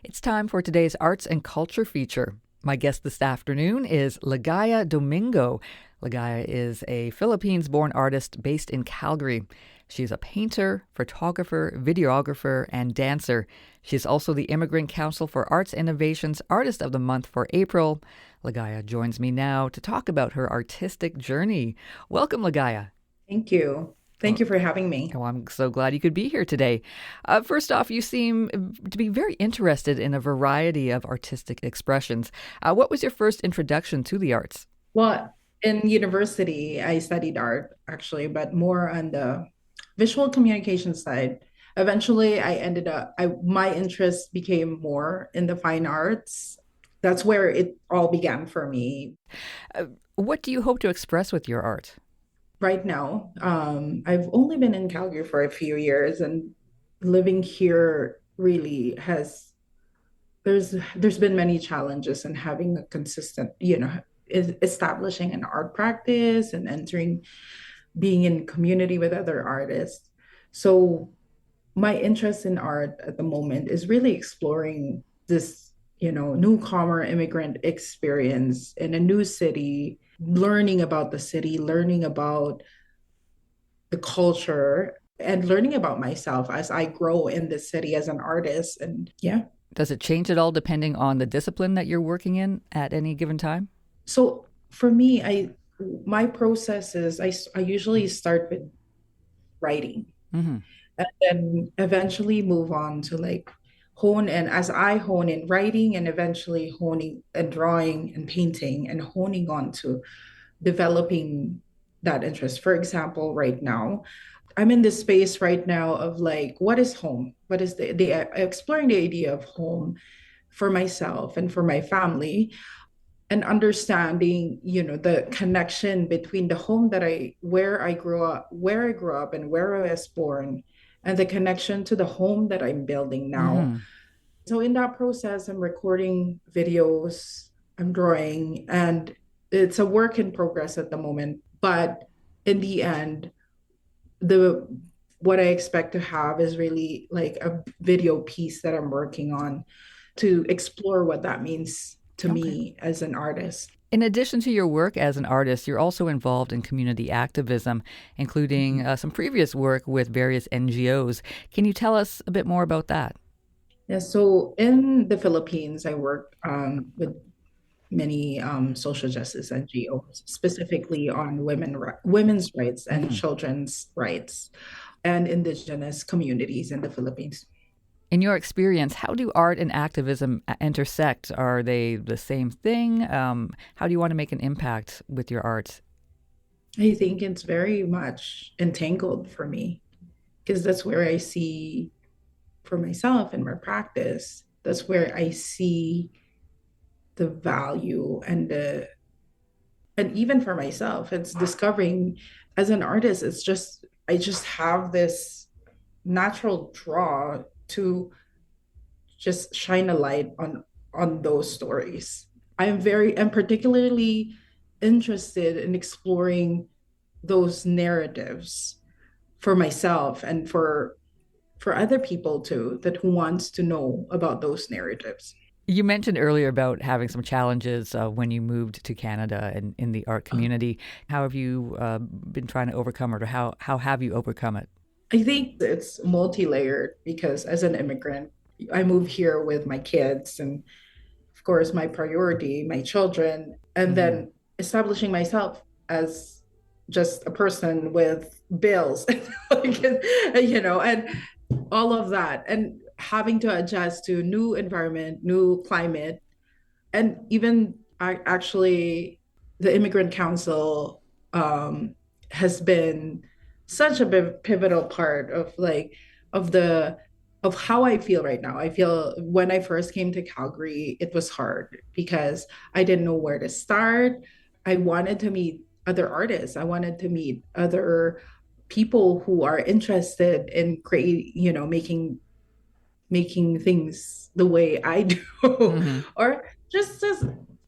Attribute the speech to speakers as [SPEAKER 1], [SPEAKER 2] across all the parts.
[SPEAKER 1] It's time for today's arts and culture feature. My guest this afternoon is Ligaya Domingo. Ligaya is a Philippines-born artist based in Calgary. She's a painter, photographer, videographer, and dancer. She's also the Immigrant Council for Arts Innovation's Artist of the Month for April. Ligaya joins me now to talk about her artistic journey. Welcome, Ligaya.
[SPEAKER 2] Thank you. Thank you for having me.
[SPEAKER 1] Oh, I'm so glad you could be here today. First off, you seem to be very interested in a variety of artistic expressions. What was your first introduction to the arts?
[SPEAKER 2] Well, in university, I studied art actually, but more on the visual communication side. Eventually, my interest became more in the fine arts. That's where it all began for me.
[SPEAKER 1] What do you hope to express with your art?
[SPEAKER 2] Right now, I've only been in Calgary for a few years, and living here really has there's been many challenges in having a consistent, establishing an art practice and entering being in community with other artists. So my interest in art at the moment is really exploring this, newcomer immigrant experience in a new city, learning about the city, learning about the culture, and learning about myself as I grow in the city as an artist. And yeah.
[SPEAKER 1] Does it change at all depending on the discipline that you're working in at any given time?
[SPEAKER 2] So for me, my process is I usually start with writing
[SPEAKER 1] Hmm.
[SPEAKER 2] and then eventually move on to like hone, and as I hone in writing and eventually honing and drawing and painting and honing on to developing that interest. For example, right now I'm in this space right now of like, what is home? What is the exploring the idea of home for myself and for my family, and understanding, the connection between the home that where I grew up and where I was born, and the connection to the home that I'm building now.
[SPEAKER 1] Hmm.
[SPEAKER 2] So in that process, I'm recording videos, I'm drawing, and it's a work in progress at the moment. But in the end, the what I expect to have is really like a video piece that I'm working on to explore what that means to
[SPEAKER 1] Okay.
[SPEAKER 2] me as an artist.
[SPEAKER 1] In addition to your work as an artist, you're also involved in community activism, including some previous work with various NGOs. Can you tell us a bit more about that?
[SPEAKER 2] Yeah, so in the Philippines, I work with many social justice NGOs, specifically on women's rights and
[SPEAKER 1] Hmm.
[SPEAKER 2] children's rights and indigenous communities in the Philippines.
[SPEAKER 1] In your experience, how do art and activism intersect? Are they the same thing? How do you want to make an impact with your art?
[SPEAKER 2] I think it's very much entangled for me because that's where I see for myself and my practice. That's where I see the value and even for myself, it's discovering as an artist, I just have this natural draw to just shine a light on those stories. I'm particularly interested in exploring those narratives for myself and for other people too that who wants to know about those narratives.
[SPEAKER 1] You mentioned earlier about having some challenges when you moved to Canada and in the art community. How have you been trying to overcome it, or how have you overcome it?
[SPEAKER 2] I think it's multi-layered because as an immigrant, I moved here with my kids and of course my priority, my children, and
[SPEAKER 1] Hmm.
[SPEAKER 2] then establishing myself as just a person with bills, and all of that, and having to adjust to new environment, new climate, and even actually the Immigrant Council has been such a pivotal part of like of the of how I feel right now. I feel when I first came to Calgary, it was hard because I didn't know where to start. I wanted to meet other artists. I wanted to meet other people who are interested in making things the way I do,
[SPEAKER 1] Hmm.
[SPEAKER 2] or just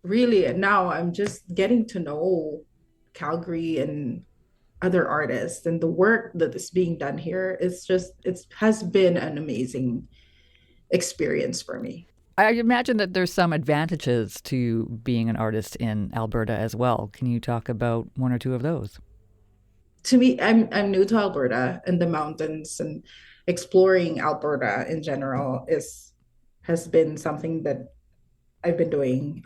[SPEAKER 2] really now I'm just getting to know Calgary and other artists and the work that is being done here. It has been an amazing experience for me.
[SPEAKER 1] I imagine that there's some advantages to being an artist in Alberta as well. Can you talk about one or two of those?
[SPEAKER 2] To me, I'm new to Alberta and the mountains, and exploring Alberta in general is has been something that I've been doing.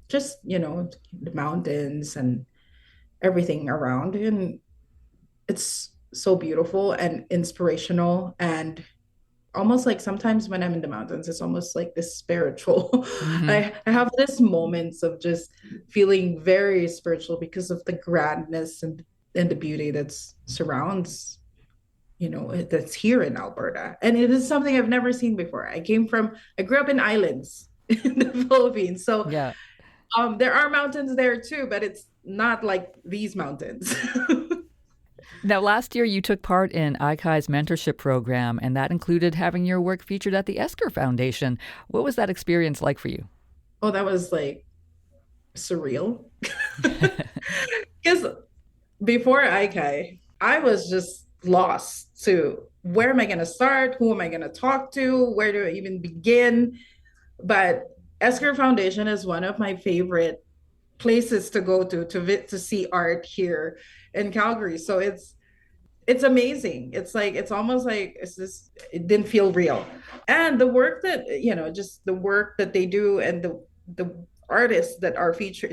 [SPEAKER 2] Just, the mountains and everything around. And it's so beautiful and inspirational, and almost like sometimes when I'm in the mountains, it's almost like this spiritual.
[SPEAKER 1] Hmm.
[SPEAKER 2] I have this moments of just feeling very spiritual because of the grandness and the beauty that surrounds, that's here in Alberta. And it is something I've never seen before. I grew up in islands in the Philippines. So
[SPEAKER 1] Yeah.
[SPEAKER 2] there are mountains there too, but it's not like these mountains.
[SPEAKER 1] Now, last year you took part in ICAI's mentorship program, and that included having your work featured at the Esker Foundation. What was that experience like for you?
[SPEAKER 2] Oh, that was like surreal. Because before ICAI, I was just lost to where am I going to start? Who am I going to talk to? Where do I even begin? But Esker Foundation is one of my favorite places to go to see art here in Calgary. So it's amazing. It's like it's almost like it didn't feel real. And the work that, just the work that they do, and the artists that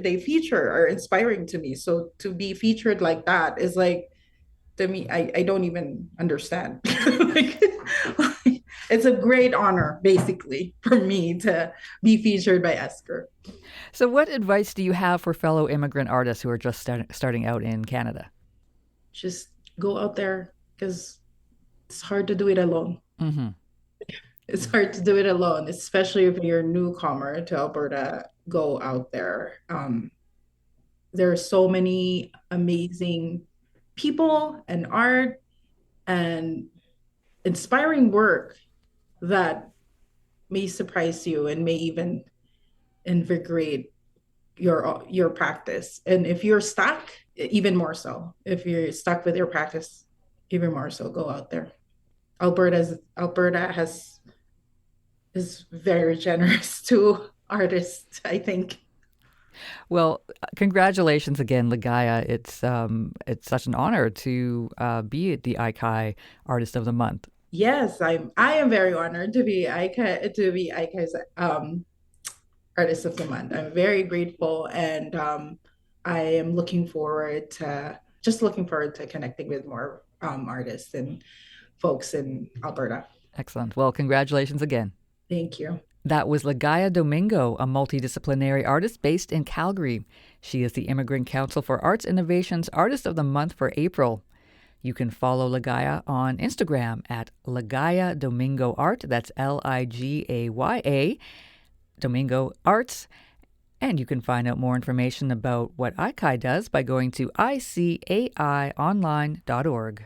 [SPEAKER 2] they feature are inspiring to me. So to be featured like that is like, to me, I don't even understand. Like, it's a great honor basically for me to be featured by Esker.
[SPEAKER 1] So, what advice do you have for fellow immigrant artists who are just starting out in Canada?
[SPEAKER 2] Just go out there, because it's hard to do it alone.
[SPEAKER 1] Hmm.
[SPEAKER 2] It's hard to do it alone, especially if you're a newcomer to Alberta. Go out there. There are so many amazing people and art and inspiring work that may surprise you and may even invigorate your practice. And if you're stuck, even more so. If you're stuck with your practice, even more so, go out there. Alberta has is very generous to artists, I think.
[SPEAKER 1] Well, congratulations again, Ligaya. It's such an honor to be the ICAI Artist of the Month.
[SPEAKER 2] Yes, I am very honored to be ICA's Artist of the Month. I'm very grateful, and I am looking forward to connecting with more artists and folks in Alberta.
[SPEAKER 1] Excellent. Well, congratulations again.
[SPEAKER 2] Thank you.
[SPEAKER 1] That was Ligaya Domingo, a multidisciplinary artist based in Calgary. She is the Immigrant Council for Arts Innovation's Artist of the Month for April. You can follow Ligaya on Instagram at Ligaya Domingo Art. That's Ligaya Domingo Arts. And you can find out more information about what ICAI does by going to ICAIonline.org.